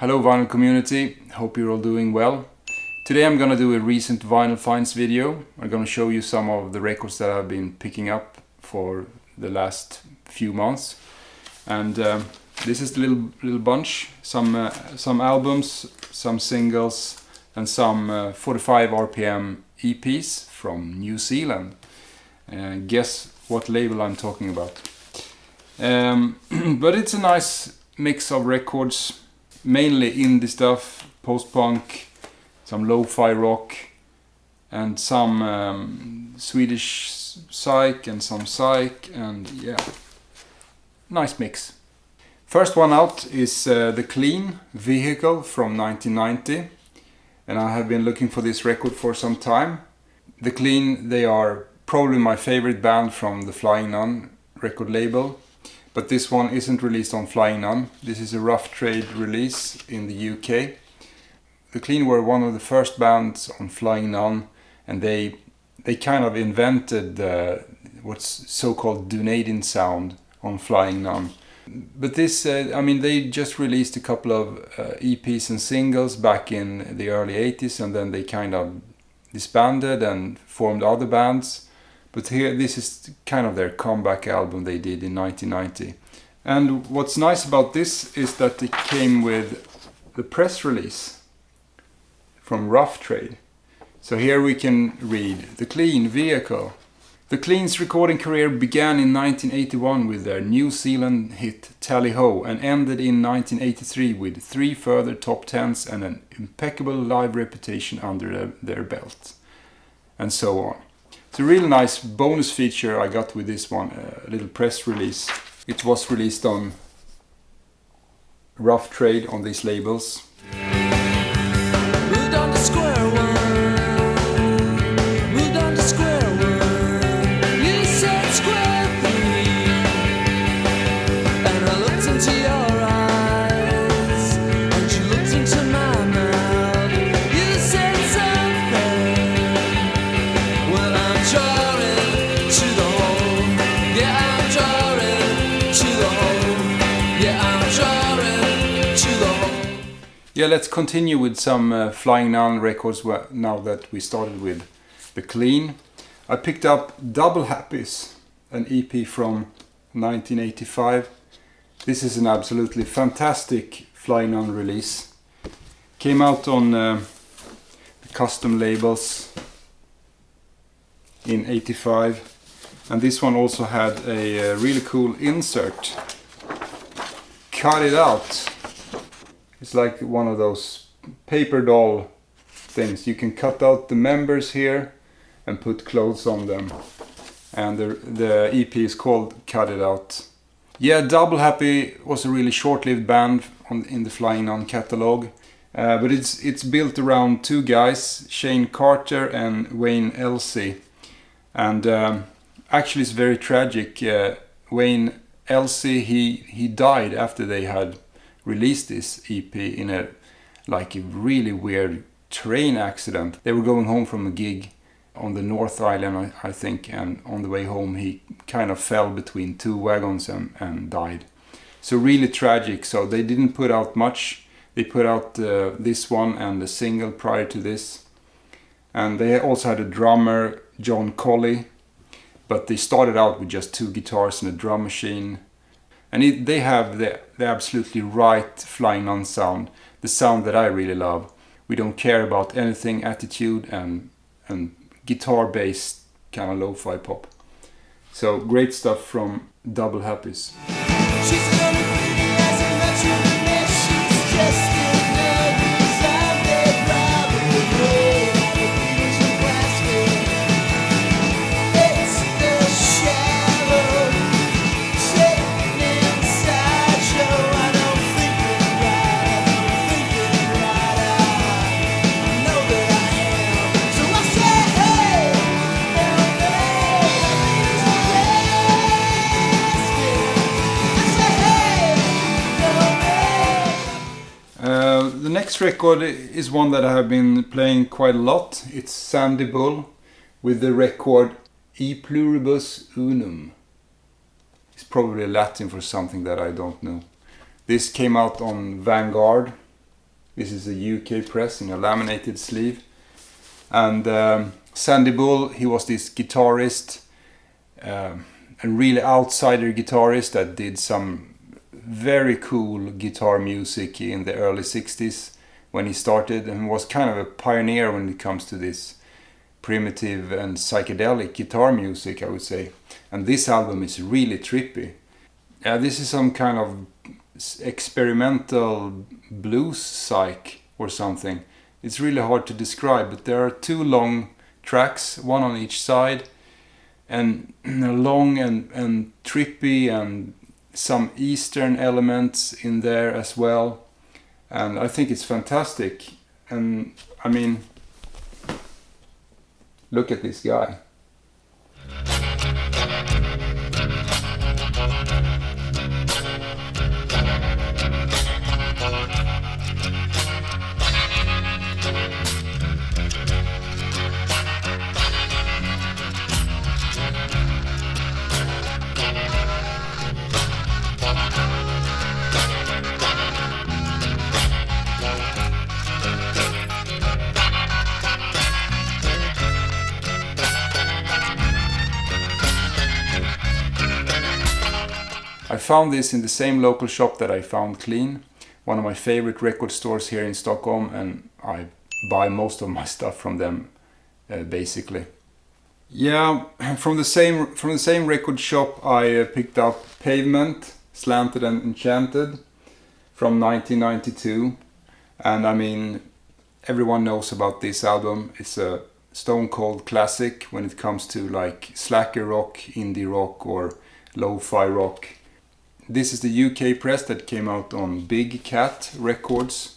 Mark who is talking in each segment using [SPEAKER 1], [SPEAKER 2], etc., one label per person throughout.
[SPEAKER 1] Hello vinyl community, hope you're all doing well. Today I'm gonna do a recent vinyl finds video. I'm gonna show you some of the records that I've been picking up for the last few months. And this is the little bunch, some albums, some singles and some 45 RPM EPs from New Zealand. Guess what label I'm talking about. But it's a nice mix of records, mainly indie stuff, post-punk, some lo-fi rock, and some Swedish Psych and some Psych, and yeah, nice mix. First one out is The Clean Vehicle from 1990, and I have been looking for this record for some time. The Clean, they are probably my favorite band from the Flying Nun record label. But this one isn't released on Flying Nun. This is a rough trade release in the UK. The Clean were one of the first bands on Flying Nun, and they kind of invented what's so-called Dunedin sound on Flying Nun. But this, they just released a couple of EPs and singles back in the early 80s, and then they kind of disbanded and formed other bands. But here, this is kind of their comeback album they did in 1990. And what's nice about this is that it came with the press release from Rough Trade. So here we can read The Clean Vehicle. The Clean's recording career began in 1981 with their New Zealand hit Tally Ho and ended in 1983 with 3 further top 10s and an impeccable live reputation under their belt. And so on. It's a really nice bonus feature I got with this one, a little press release. It was released on Rough Trade on these labels.
[SPEAKER 2] Moved on to square one. Moved on to square one. You said square 3. And I looked into your eyes. And you looked into my mouth. You said something. Well, I'm drawing to the hole. Yeah, I'm drawing to the hole. Yeah, I'm drawing to the hole.
[SPEAKER 1] Yeah, let's continue with some Flying Nun records now that we started with The Clean. I picked up Doublehappys, an EP from 1985. This is an absolutely fantastic Flying Nun release. Came out on the custom labels in 85, and this one also had a really cool insert. Cut it out. It's like one of those paper doll things. You can cut out the members here and put clothes on them. And the EP is called Cut It Out. Yeah, Doublehappy was a really short-lived band in the Flying Nun catalog. But it's built around 2 guys, Shane Carter and Wayne Elsey. And actually it's very tragic. Wayne Elsey, he died after they had released this EP in a really weird train accident. They were going home from a gig on the North Island, I think, and on the way home he kind of fell between 2 wagons and died. So really tragic. So they didn't put out much. They put out this one and the single prior to this. And they also had a drummer, John Colley, but they started out with just 2 guitars and a drum machine. And they have the absolutely right Flying Nun sound, the sound that I really love. We don't care about anything, attitude and guitar-based kind of lo-fi pop. So great stuff from Doublehappys.
[SPEAKER 2] She's gonna be as a metronome. She's just another zombie probably. It's the shadow sitting inside you. I don't think it right. I know that I am. So I say, hey,
[SPEAKER 1] The next record is one that I have been playing quite a lot. It's Expendable with the record E Pluribus Unum. It's probably Latin for something that I don't know. This came out on Vanguard This is a UK press in a laminated sleeve. And Sandy Bull, he was this guitarist, a really outsider guitarist that did some very cool guitar music in the early 60s when he started, and was kind of a pioneer when it comes to this primitive and psychedelic guitar music, I would say. And this album is really trippy. This is some kind of experimental blues psych or something. It's really hard to describe, but there are 2 long tracks, one on each side, and long and trippy, and some Eastern elements in there as well. And I think it's fantastic. And I mean, look at this guy. I found this in the same local shop that I found Clean, one of my favorite record stores here in Stockholm, and I buy most of my stuff from them, basically. Yeah, from the same record shop I picked up Pavement, Slanted and Enchanted from 1992, and I mean, everyone knows about this album. It's a stone cold classic when it comes to like slacker rock, indie rock, or lo-fi rock. This is the UK press that came out on Big Cat Records.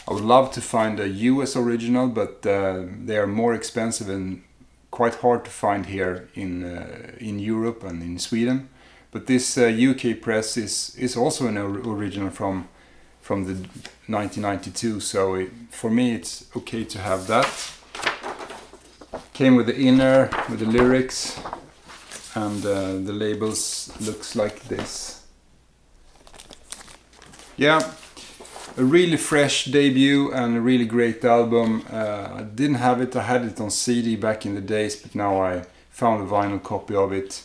[SPEAKER 1] I would love to find a US original, but they are more expensive and quite hard to find here in Europe and in Sweden. But this UK press is also an original from the 1992, so for me it's okay to have that. Came with the inner, with the lyrics, and the labels looks like this. Yeah, a really fresh debut and a really great album. I didn't have it, I had it on CD back in the days, but now I found a vinyl copy of it.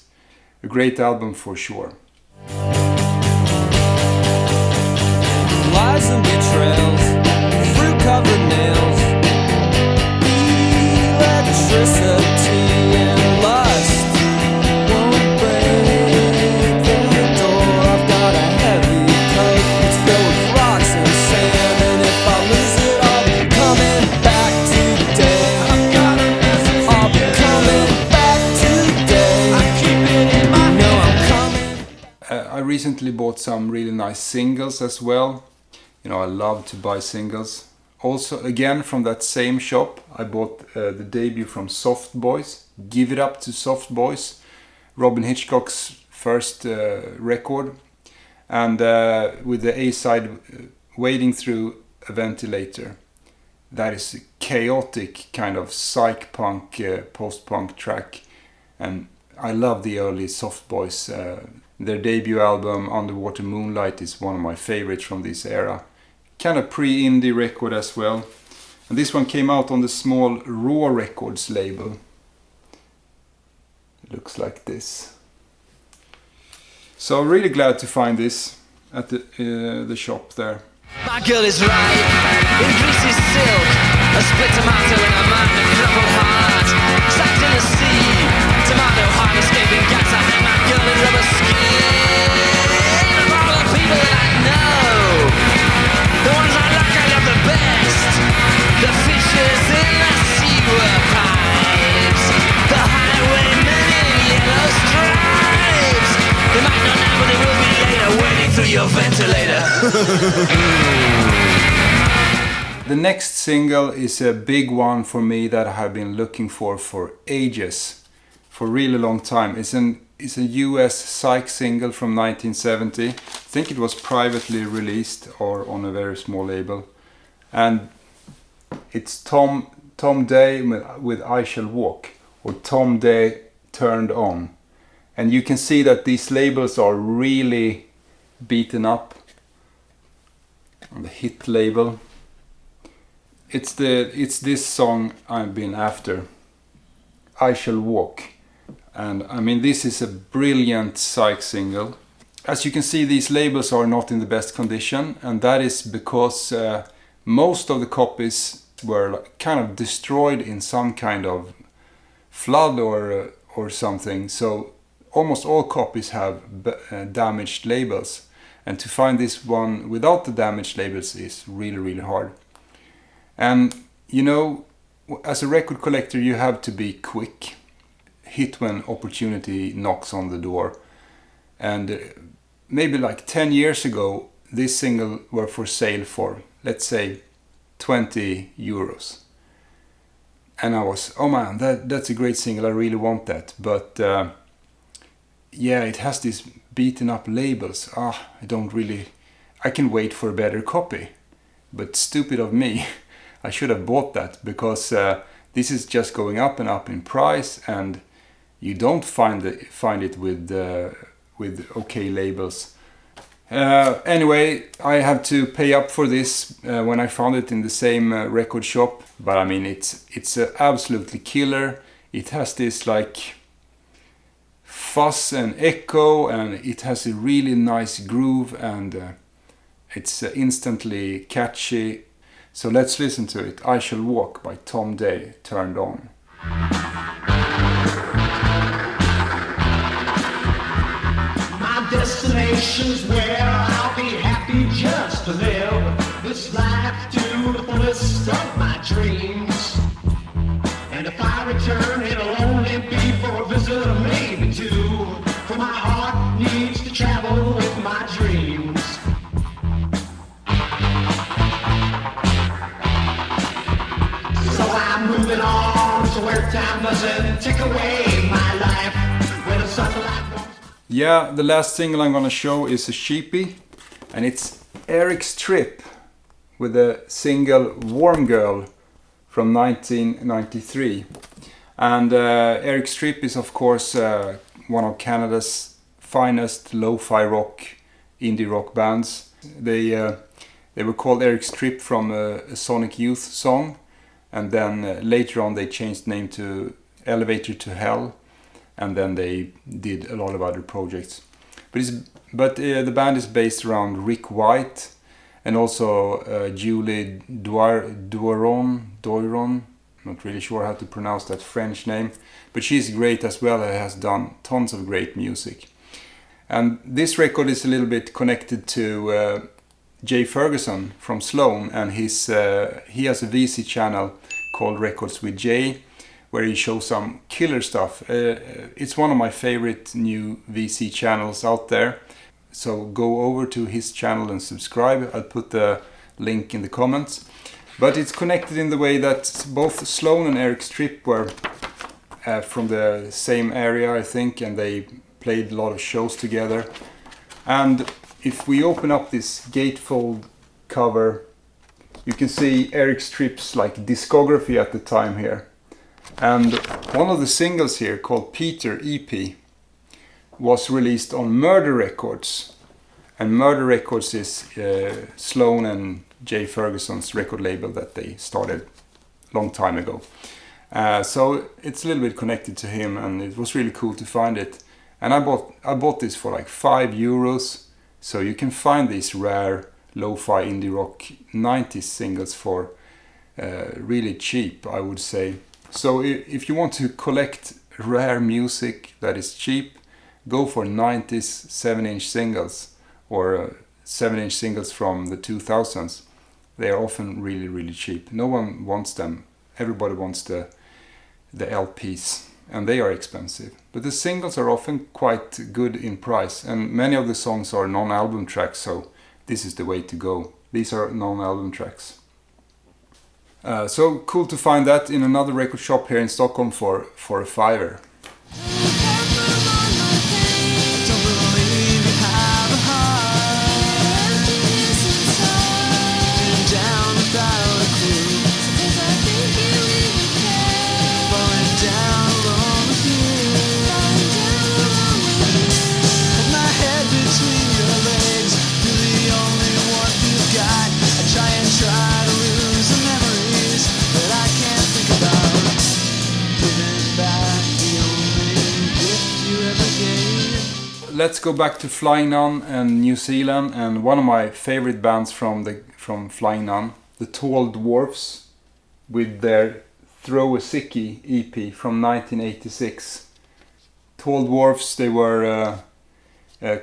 [SPEAKER 1] A great album for sure.
[SPEAKER 2] Lies and betrayals, fruit-covered nails, electricity and lust won't break the door. I've got a heavy coat, it's filled with rocks and sand, and if I lose it, I'll be coming back today. I've got a message. I'll be coming back today. I keep it in my head. I'm coming.
[SPEAKER 1] I recently bought some really nice singles as well. You know, I love to buy singles. Also, again, from that same shop, I bought the debut from Soft Boys, Give It Up to Soft Boys, Robin Hitchcock's first record, and with the A-side Wading Through a Ventilator. That is a chaotic kind of psych punk, post-punk track, and I love the early Soft Boys. Their debut album, Underwater Moonlight, is one of my favorites from this era. Kind of pre-indie record as well. And this one came out on the small Raw Records label. It looks like this. So I'm really glad to find this at the shop there.
[SPEAKER 2] My girl is right, in greasy silk, a split tomato in her mind, a crumbled heart, sacked in the sea, tomato heart escaping gas. I hang my girl in rubber skin. Of all the people that I know, the ones I like I love the best, the fishes in the sewer pipes, the highwaymen in yellow stripes. They might not now, but they will be later, waiting through your ventilator.
[SPEAKER 1] The next single is a big one for me that I have been looking for ages, for a really long time. It's a US Psych single from 1970. I think it was privately released or on a very small label. And it's Tom Day with I Shall Walk, or Tom Day Turned On. And you can see that these labels are really beaten up. On the Hitt label. it's this song I've been after. I Shall Walk. And I mean, this is a brilliant Psych single. As you can see, these labels are not in the best condition, and that is because most of the copies were kind of destroyed in some kind of flood or something. So almost all copies have damaged labels, and to find this one without the damaged labels is really, really hard. And you know, as a record collector, you have to be quick, hit when opportunity knocks on the door. And maybe like 10 years ago, this single were for sale for, let's say, 20 euros. And I was, oh man, that's a great single, I really want that. But yeah, it has these beaten up labels. I can wait for a better copy. But stupid of me, I should have bought that, because this is just going up and up in price, and you don't find it with okay labels. Anyway, I have to pay up for this when I found it in the same record shop. But I mean, it's absolutely killer. It has this like fuzz and echo, and it has a really nice groove, and it's instantly catchy. So let's listen to it. I Shall Walk by Tom Day, turned on.
[SPEAKER 3] My destination's where I'll be happy just to live this life to the fullest of my dreams. And if I return, it'll only be for a visit or maybe two, for my heart needs to travel with my dreams. So I'm moving on to where time doesn't take away my life, where the sunlight won't.
[SPEAKER 1] Yeah, the last single I'm gonna show is a sheepie, and it's Eric's Trip with the single Warm Girl from 1993. And Eric's Trip is of course one of Canada's finest lo-fi rock, indie rock bands. They were called Eric's Trip from a Sonic Youth song, and then later on they changed name to Elevator to Hell, and then they did a lot of other projects. But the band is based around Rick White and also Julie Doiron. Not really sure how to pronounce that French name, but she's great as well and has done tons of great music. And this record is a little bit connected to Jay Ferguson from Sloan, and he has a VC channel called Records with Jay, where he shows some killer stuff. It's one of my favorite new VC channels out there. So go over to his channel and subscribe. I'll put the link in the comments. But it's connected in the way that both Sloan and Eric's Trip were from the same area, I think, and they played a lot of shows together. And if we open up this gatefold cover, you can see Eric's Trip's like discography at the time here. And one of the singles here, called Peter EP, was released on Murder Records. And Murder Records is Sloan and Jay Ferguson's record label that they started a long time ago. So it's a little bit connected to him, and it was really cool to find it. And I bought this for like €5. So you can find these rare lo-fi indie rock 90s singles for really cheap, I would say. So if you want to collect rare music that is cheap, go for 90s 7-inch singles or 7-inch singles from the 2000s. They are often really, really cheap. No one wants them. Everybody wants the LPs, and they are expensive. But the singles are often quite good in price, and many of the songs are non-album tracks, so this is the way to go. These are non-album tracks. So cool to find that in another record shop here in Stockholm for a $5.
[SPEAKER 2] Try to lose a memory.
[SPEAKER 1] let's go back to Flying Nun and New Zealand, and one of my favorite bands from Flying Nun, the Tall Dwarfs, with their Throw a Sickie EP from 1986. Tall Dwarfs, they were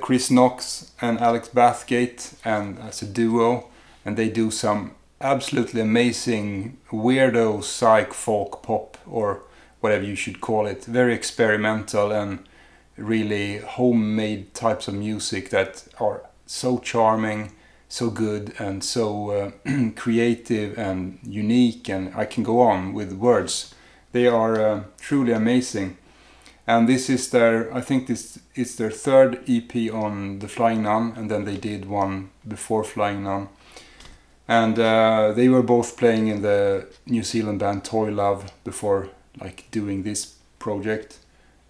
[SPEAKER 1] Chris Knox and Alex Bathgate, and as a duo, and they do some absolutely amazing weirdo psych folk pop, or whatever you should call it. Very experimental and really homemade types of music that are so charming, so good, and so creative and unique, and I can go on with words. They are truly amazing. And this is I think this is their third EP on the Flying Nun, and then they did one before Flying Nun. And they were both playing in the New Zealand band Toy Love before doing this project.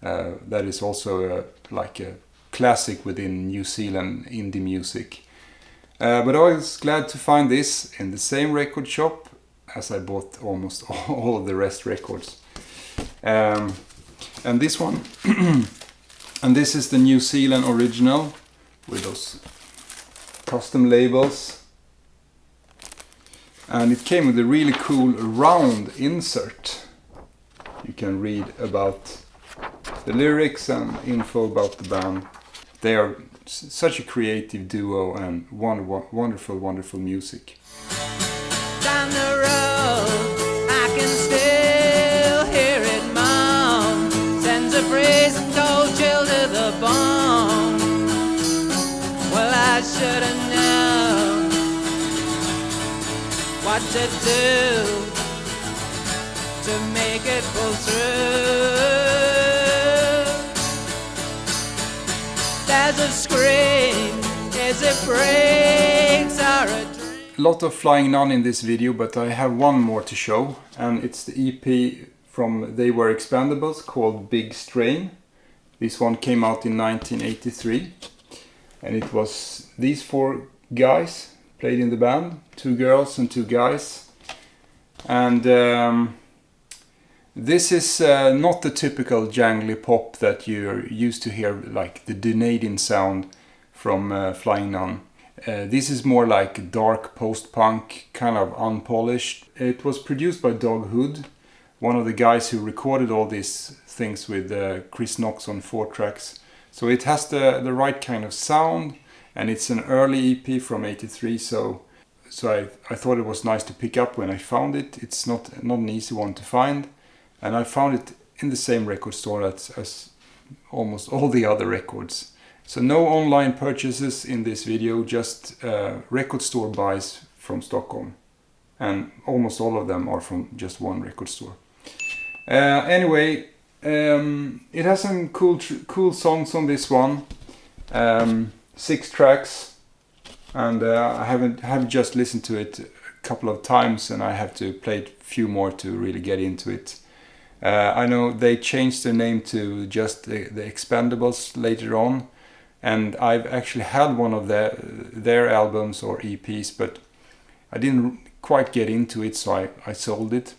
[SPEAKER 1] That is also like a classic within New Zealand indie music. But I was glad to find this in the same record shop as I bought almost all of the rest records. And this one, and this is the New Zealand original with those custom labels. And it came with a really cool round insert. You can read about the lyrics and info about the band. They are such a creative duo and wonderful, wonderful music.
[SPEAKER 2] Down the road, I can still hear it moan. Sends a freezing cold chill to the bone. Well, I should have known what to do to make it pull through. There's a scream, as it breaks or a dream.
[SPEAKER 1] A lot of Flying Nun in this video, but I have one more to show, and it's the EP from They Were Expendables called Big Strain. This one came out in 1983, and it was these four guys played in the band, 2 girls and 2 guys. And this is not the typical jangly pop that you're used to hear, like the Dunedin sound from Flying Nun. This is more like dark post-punk, kind of unpolished. It was produced by Doug Hood, one of the guys who recorded all these things with Chris Knox on 4 tracks. So it has the right kind of sound, and it's an early EP from 83, so I thought it was nice to pick up when I found it. It's not an easy one to find. And I found it in the same record store as almost all the other records. So no online purchases in this video, just record store buys from Stockholm. And almost all of them are from just one record store. Anyway, it has some cool songs on this one. 6 tracks. And I have just listened to it a couple of times, and I have to play a few more to really get into it. I know they changed their name to just the Expendables later on, and I've actually had one of their albums or EPs, but I didn't quite get into it, so I sold it.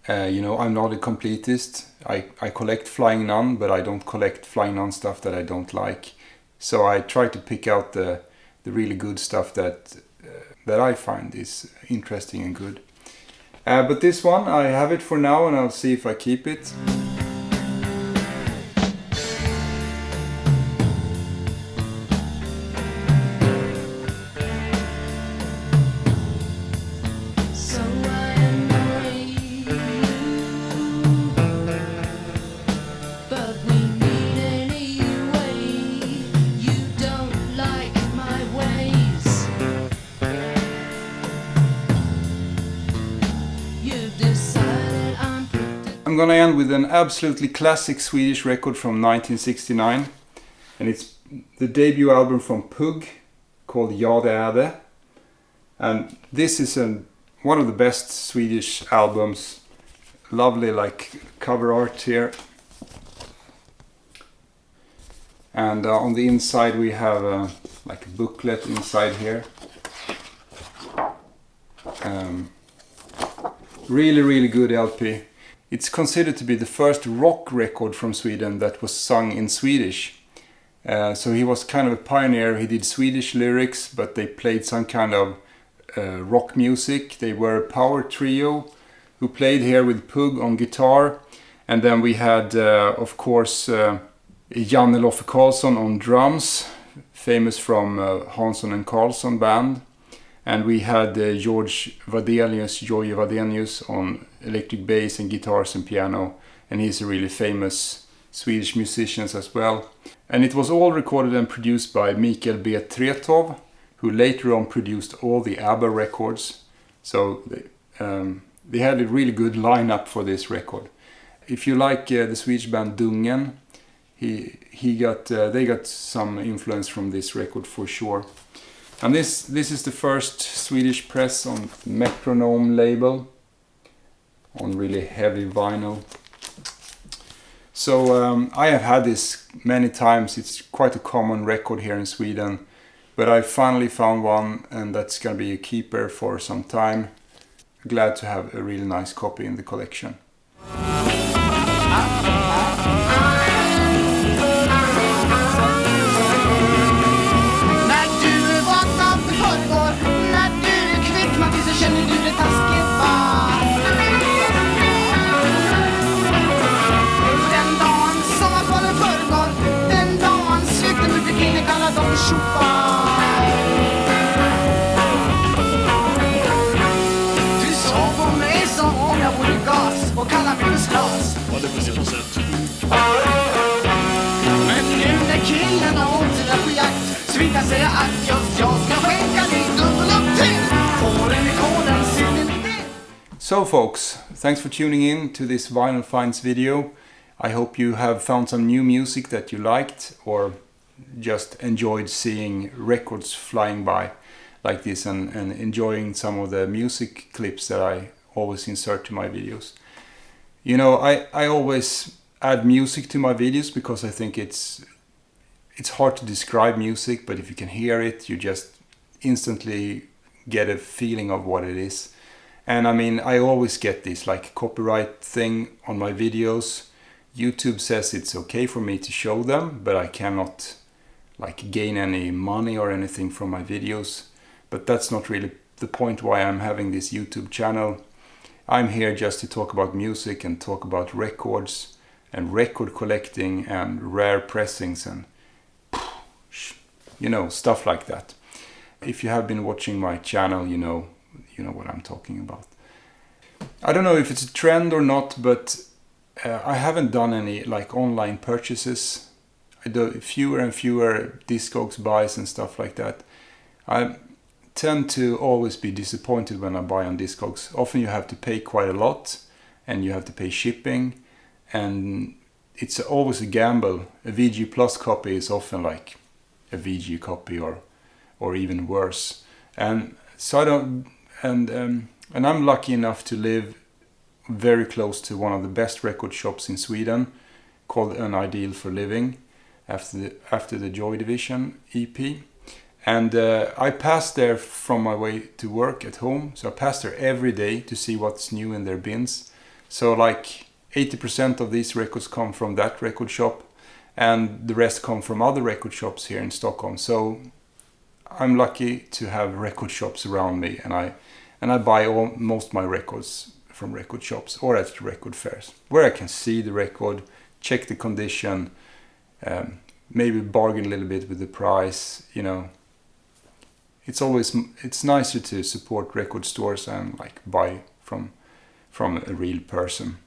[SPEAKER 1] I'm not a completist. I collect Flying Nun, but I don't collect Flying Nun stuff that I don't like. So I try to pick out the really good stuff that I find is interesting and good. But this one, I have it for now, and I'll see if I keep it. I'm gonna end with an absolutely classic Swedish record from 1969, and it's the debut album from Pugh called Ja det är det. And this is one of the best Swedish albums. Lovely cover art here. And on the inside we have a booklet inside here. Really good LP. It's considered to be the first rock record from Sweden that was sung in Swedish. So he was kind of a pioneer. He did Swedish lyrics, but they played some kind of rock music. They were a power trio who played here with Pugh on guitar. And then we had, of course, Janne Loffe Karlsson on drums, famous from Hansson and Karlsson band. And we had Joy Wadenius on electric bass and guitars and piano. And he's a really famous Swedish musician as well. And it was all recorded and produced by Mikael B. Tretow, who later on produced all the ABBA records. So they had a really good lineup for this record. If you like the Swedish band Dungen, they got some influence from this record for sure. And this is the first Swedish press on Metronome label, on really heavy vinyl. So I have had this many times. It's quite a common record here in Sweden, but I finally found one, and that's gonna be a keeper for some time. Glad to have a really nice copy in the collection. So folks, thanks for tuning in to this Vinyl Finds video. I hope you have found some new music that you liked, or just enjoyed seeing records flying by like this, and enjoying some of the music clips that I always insert to my videos. You know, I always add music to my videos because I think it's hard to describe music, but if you can hear it, you just instantly get a feeling of what it is. And I mean, I always get this like copyright thing on my videos. YouTube says it's okay for me to show them, but I cannot like gain any money or anything from my videos. But that's not really the point why I'm having this YouTube channel. I'm here just to talk about music and talk about records and record collecting and rare pressings and you know, stuff like that. If you have been watching my channel, you know what I'm talking about. I don't know if it's a trend or not, but I haven't done any like online purchases. I do fewer and fewer Discogs buys and stuff like that. I tend to always be disappointed when I buy on Discogs. Often you have to pay quite a lot, and you have to pay shipping, and it's always a gamble. A VG Plus copy is often like a VG copy or even worse. And so I don't, and I'm lucky enough to live very close to one of the best record shops in Sweden, called An Ideal for Living, after the Joy Division EP. And I pass there from my way to work at home, so I pass there every day to see what's new in their bins. So like 80% of these records come from that record shop, and the rest come from other record shops here in Stockholm. So I'm lucky to have record shops around me, and I buy most of my records from record shops or at record fairs, where I can see the record, check the condition, maybe bargain a little bit with the price. You know, it's nicer to support record stores and like buy from a real person.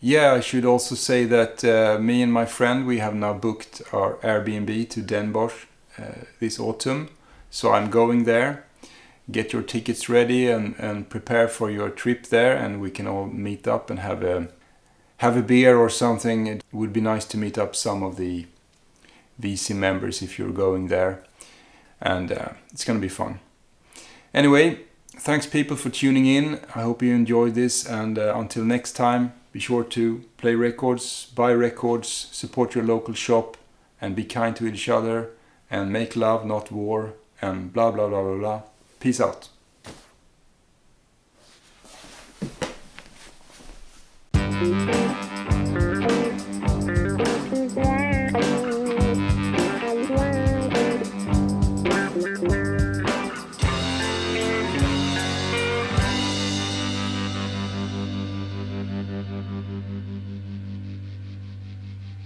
[SPEAKER 1] Yeah, I should also say that me and my friend, we have now booked our Airbnb to Den Bosch this autumn. So I'm going there. Get your tickets ready and prepare for your trip there, and we can all meet up and have a beer or something. It would be nice to meet up some of the VC members if you're going there. And it's going to be fun. Anyway, thanks people for tuning in. I hope you enjoyed this, and until next time, be sure to play records, buy records, support your local shop, and be kind to each other, and make love, not war, and blah blah blah blah blah. Peace out.